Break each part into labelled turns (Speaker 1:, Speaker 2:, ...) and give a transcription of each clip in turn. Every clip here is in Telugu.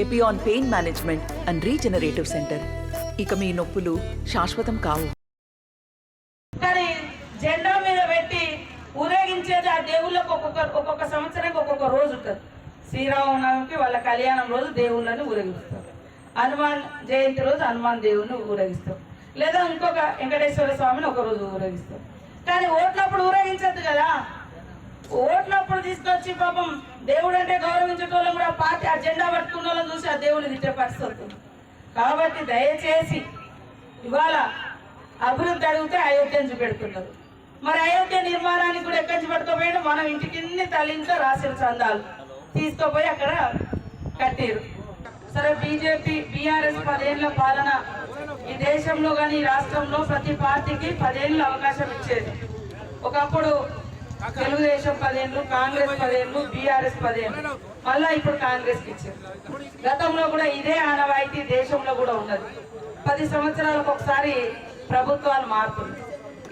Speaker 1: Epione pain management and regenerative centre. ఇక మీ నొప్పులు శాశ్వతం కావు.
Speaker 2: కానీ జెండా మీద పెట్టి ఊరేగించేది ఆ దేవుళ్ళకు ఒక్కొక్క సంవత్సరానికి ఒక్కొక్క రోజు ఉంటుంది. శ్రీరామనవమికి వాళ్ళ కళ్యాణం రోజు దేవుళ్ళని ఊరేగిస్తారు. హనుమాన్ జయంతి రోజు హనుమాన్ దేవుడిని ఊరేగిస్తారు. లేదా ఇంకొక వెంకటేశ్వర స్వామిని ఒక రోజు ఊరేగిస్తారు. కానీ ఓట్లప్పుడు ఊరేగించద్దు కదా. ఓట్లప్పుడు తీసుకొచ్చి పాపం దేవుడు అంటే గౌరవించటోళ్ళం కూడా పార్టీ ఆ జెండా పట్టుకున్న వాళ్ళని చూసి ఆ దేవుని తిట్టే పరిస్థితి వస్తుంది. కాబట్టి దయచేసి ఇవాళ అభివృద్ధి అడిగితే అయోధ్యను చూపెడుతున్నారు. మరి అయోధ్య నిర్మాణానికి కూడా ఎక్కడి నుంచి పట్టుకోపోయాడు. మనం ఇంటికి తల్లింట్లో రాసిన చందాలు తీసుకుపోయి అక్కడ కట్టారు. సరే బీజేపీ బీఆర్ఎస్ 10 ఏళ్ల పాలన ఈ దేశంలో కానీ ఈ రాష్ట్రంలో ప్రతి పార్టీకి 10 ఏళ్ళ అవకాశం ఇచ్చేది. ఒకప్పుడు తెలుగుదేశం 10 ఏళ్ళు, కాంగ్రెస్ 10 ఏళ్ళు, బీఆర్ఎస్ 10 ఏళ్ళు, మళ్ళా ఇప్పుడు కాంగ్రెస్కి ఇచ్చారు. గతంలో కూడా ఇదే ఆనవాయితీ దేశంలో కూడా ఉన్నది. 10 సంవత్సరాలకు ఒకసారి ప్రభుత్వాలు మారుతుంది.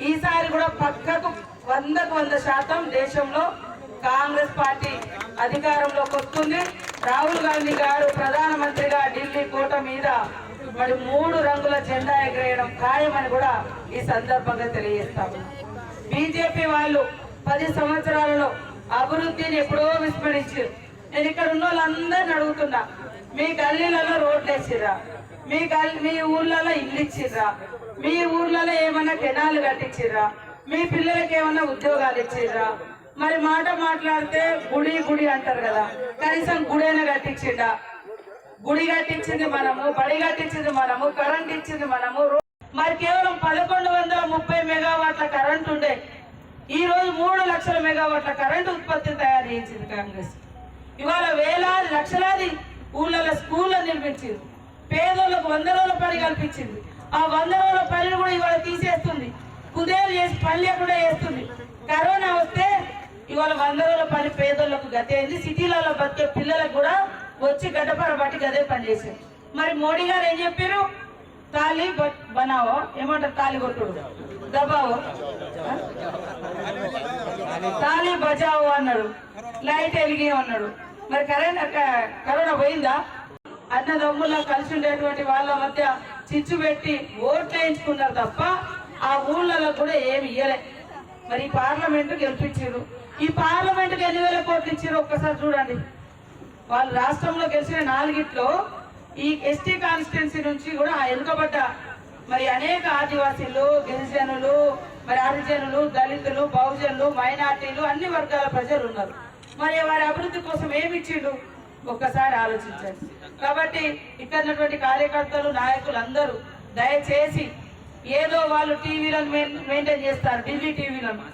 Speaker 2: ఈసారి కూడా పక్కకు 100కు 100% దేశంలో కాంగ్రెస్ పార్టీ అధికారంలోకి వస్తుంది. రాహుల్ గాంధీ గారు ప్రధానమంత్రిగా ఢిల్లీ కోట మీద మరి 3 రంగుల జెండా ఎగరేయడం ఖాయమని కూడా ఈ సందర్భంగా తెలియజేస్తాము. బీజేపీ వాళ్ళు 10 సంవత్సరాలలో అభివృద్ధిని ఎప్పుడో విస్మరించారు. నేను ఇక్కడ ఉన్న వాళ్ళందరినీ అడుగుతున్నా, మీ గల్లీలలో రోడ్లు వేసిర్రా? మీ ఊర్లలో ఇల్లు ఇచ్చిర్రా? మీ ఊర్లలో ఏమన్నా కెనాలు కట్టించిర్రా? మీ పిల్లలకి ఏమన్నా ఉద్యోగాలు ఇచ్చిర్రా? మరి మాట మాట్లాడితే గుడి గుడి అంటారు కదా, కనీసం గుడైనా కట్టించిండా? గుడి కట్టించింది మనము, బడి కట్టించింది మనము, కరెంట్ ఇచ్చింది మనము. మరి కేవలం 1130 మెగావాట్ల కరెంట్ ఉండే ఈ రోజు 3 లక్షల మెగావాట్ల కరెంటు ఉత్పత్తి తయారు చేయించింది కాంగ్రెస్. ఇవాళ వేలాది లక్షలాది ఊళ్ళలో స్కూళ్ళ నిర్మించింది. పేదోళ్లకు 100 రోజుల పని కల్పించింది. ఆ 100 రోజుల పనిని కూడా ఇవాళ తీసేస్తుంది. కుదేలు చేసి పని లేకుండా చేస్తుంది. కరోనా వస్తే ఇవాళ 100 రోజుల పని పేదోళ్లకు గతే అయింది. సిటీలలో బతికే పిల్లలకు కూడా వచ్చి గడ్డపర బట్టి గదే పని చేశారు. మరి మోడీ గారు ఏం చెప్పారు? తాళి బనావో, ఏమంటారు, తాళి కొట్టుడు, దబావో, తాళి బజావో అన్నాడు, లైట్ వెలిగి అన్నాడు. మరి కరోనా పోయిందా? అన్నదమ్ముల్లో కలిసి ఉండేటువంటి వాళ్ళ మధ్య చిచ్చు పెట్టి ఓట్లు వేయించుకున్నారు తప్ప ఆ ఊళ్ళలో కూడా ఏమి ఇయ్యలే. మరి ఈ పార్లమెంట్ గెలిపించారు. ఈ పార్లమెంట్కి 8,000 కోట్లు ఇచ్చారు. ఒక్కసారి చూడండి. వాళ్ళు రాష్ట్రంలో గెలిచిన 4గిట్లో ఈ ఎస్టీ కాన్స్టిట్యున్సీ నుంచి కూడా వెనుకబడ్డ మరి అనేక ఆదివాసీలు, గిరిజనులు, మరి హరిజనులు, దళితులు, బహుజనులు, మైనార్టీలు, అన్ని వర్గాల ప్రజలు ఉన్నారు. మరి వారి అభివృద్ధి కోసం ఏమి ఇచ్చిండు ఒక్కసారి ఆలోచించండి. కాబట్టి ఇక్కడ ఉన్నటువంటి కార్యకర్తలు, నాయకులు అందరూ దయచేసి ఏదో వాళ్ళు టీవీలను మెయింటైన్ చేస్తారు, ఢిల్లీ టీవీలను,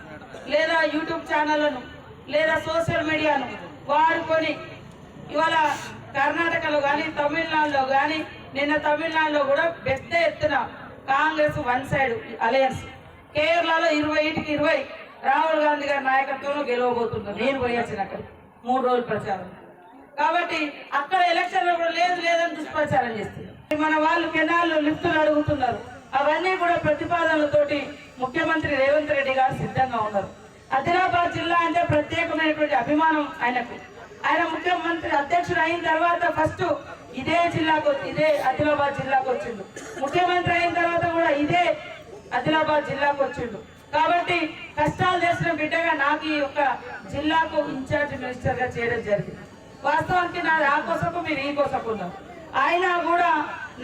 Speaker 2: లేదా యూట్యూబ్ ఛానళ్లను, లేదా సోషల్ మీడియాను వాడుకొని ఇవాళ కర్ణాటకలో కానీ తమిళనాడులో కానీ నిన్న తమిళనాడులో కూడా పెద్ద ఎత్తున కాంగ్రెస్ 1 సైడ్ అలయన్స్, కేరళలో 20కి 20 రాహుల్ గాంధీ గారి నాయకత్వంలో గెలవబోతున్నారు. నేను పోయాల్సిన అక్కడ 3 రోజుల ప్రచారం. కాబట్టి అక్కడ ఎలక్షన్లో కూడా లేదని దుష్ప్రచారం చేస్తున్నారు. మన వాళ్ళు కెనాల్లో లిఫ్టులు అడుగుతున్నారు. అవన్నీ కూడా ప్రతిపాదనలతోటి ముఖ్యమంత్రి రేవంత్ రెడ్డి గారు సిద్ధంగా ఉన్నారు. ఆదిలాబాద్ జిల్లా అంటే ప్రత్యేకమైనటువంటి అభిమానం ఆయనకు. ఆయన ముఖ్యమంత్రి అధ్యక్షుడు అయిన తర్వాత ఫస్ట్ ఇదే ఆదిలాబాద్ జిల్లాకు వచ్చిండు. ముఖ్యమంత్రి అయిన తర్వాత కూడా ఇదే ఆదిలాబాద్ జిల్లాకు వచ్చిండు. కాబట్టి కష్టాలు చేసిన బిడ్డగా నాకు ఈ యొక్క జిల్లాకు ఇన్ఛార్జ్ మినిస్టర్ గా చేయడం జరిగింది. వాస్తవానికి నాది ఆ కోసకు, మీరు ఈ కోసకు ఉన్నారు. అయినా కూడా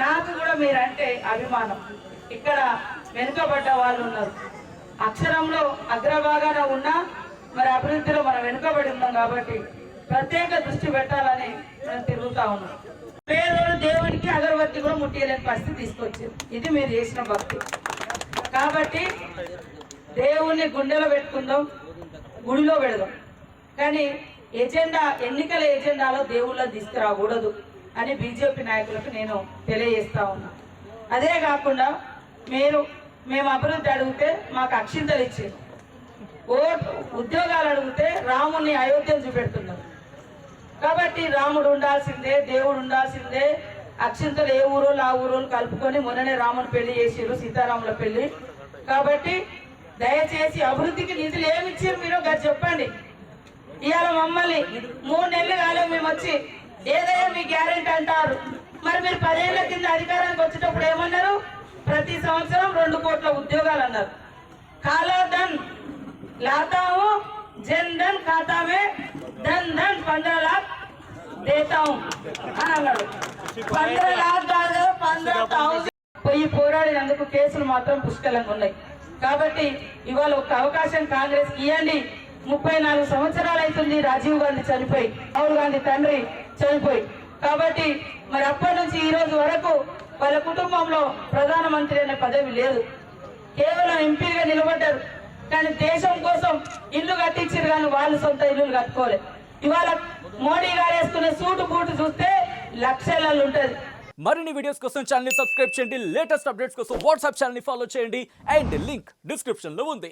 Speaker 2: నాకు కూడా మీరంటే అభిమానం. ఇక్కడ వెనుకబడ్డ వాళ్ళు ఉన్నారు. అక్షరంలో అగ్రభాగాన ఉన్నా మరి అభివృద్ధిలో మనం వెనుకబడి ఉన్నాం. కాబట్టి ప్రత్యేక దృష్టి పెట్టాలని మనం తిరుగుతా ఉన్నాం. పేదోడు దేవుడికి అగరబత్తి కూడా ముట్టియలేని పరిస్థితి తీసుకొచ్చింది. ఇది మీరు చేసిన భక్తి. కాబట్టి దేవుణ్ణి గుండెలో పెట్టుకుందాం, గుడిలో పెడదాం. కానీ ఎన్నికల ఎజెండాలో దేవుళ్ళ తీసుకురాకూడదు అని బీజేపీ నాయకులకు నేను తెలియజేస్తా ఉన్నా. అదే కాకుండా మేము అభివృద్ధి అడిగితే మాకు అక్షింతలు ఇచ్చారు. ఉద్యోగాలు అడిగితే రాముని అయోధ్యను చూపెడుతున్నారు. కాబట్టి రాముడు ఉండాల్సిందే, దేవుడు ఉండాల్సిందే. అక్షింతలు ఏ ఊరోళ్ళు ఆ ఊరోళ్ళు కలుపుకొని మొన్ననే రాముని పెళ్లి చేసారు, సీతారాముల పెళ్లి. కాబట్టి దయచేసి అభివృద్ధికి నిధులు ఏమి ఇచ్చారు మీరు చెప్పండి. ఇవాళ మమ్మల్ని 3 నెలలు కాలం మేము వచ్చి ఏదైనా మీ గ్యారెంటీ అంటారు. మరి మీరు 10 ఏళ్ల కింద అధికారానికి వచ్చేటప్పుడు ఏమన్నారు? ప్రతి సంవత్సరం 2 కోట్ల ఉద్యోగాలు అన్నారు. కాలా ధన్ లాతాము జన్ ధన్ ఖాతా మే ధన్ ధన్ 15 लाख దేతా హూ అని అన్నాడు. 15 लाख కాదు 15,000 పోయి పోరాడినందుకు కేసులు మాత్రం పుష్కలంగా ఉన్నాయి. కాబట్టి ఇవాళ ఒక అవకాశం కాంగ్రెస్ ఇవ్వండి. 34 సంవత్సరాలు అవుతుంది రాజీవ్ గాంధీ చనిపోయి, రాహుల్ గాంధీ తండ్రి చనిపోయి. కాబట్టి మరి అప్పటి నుంచి ఈ రోజు వరకు వాళ్ళ కుటుంబంలో ప్రధానమంత్రి అనే పదవి లేదు. కేవలం ఎంపీగా నిలబడ్డారు. కానీ దేశం కోసం ఇల్లు కట్టించారు, కానీ వాళ్ళు సొంత ఇల్లులు కట్టుకోలేదు. ఇవాళ మోడీ గారు వేసుకునే సూటు బూటు చూస్తే లక్షలలో ఉంటది.
Speaker 3: మరిన్ని వీడియోస్ కోసం ఛానల్ ని సబ్స్క్రైబ్ చేయండి. లేటెస్ట్ అప్డేట్స్ కోసం వాట్సాప్ ఛానల్ ని ఫాలో చేయండి. అండ్ లింక్ డిస్క్రిప్షన్ లో ఉంది.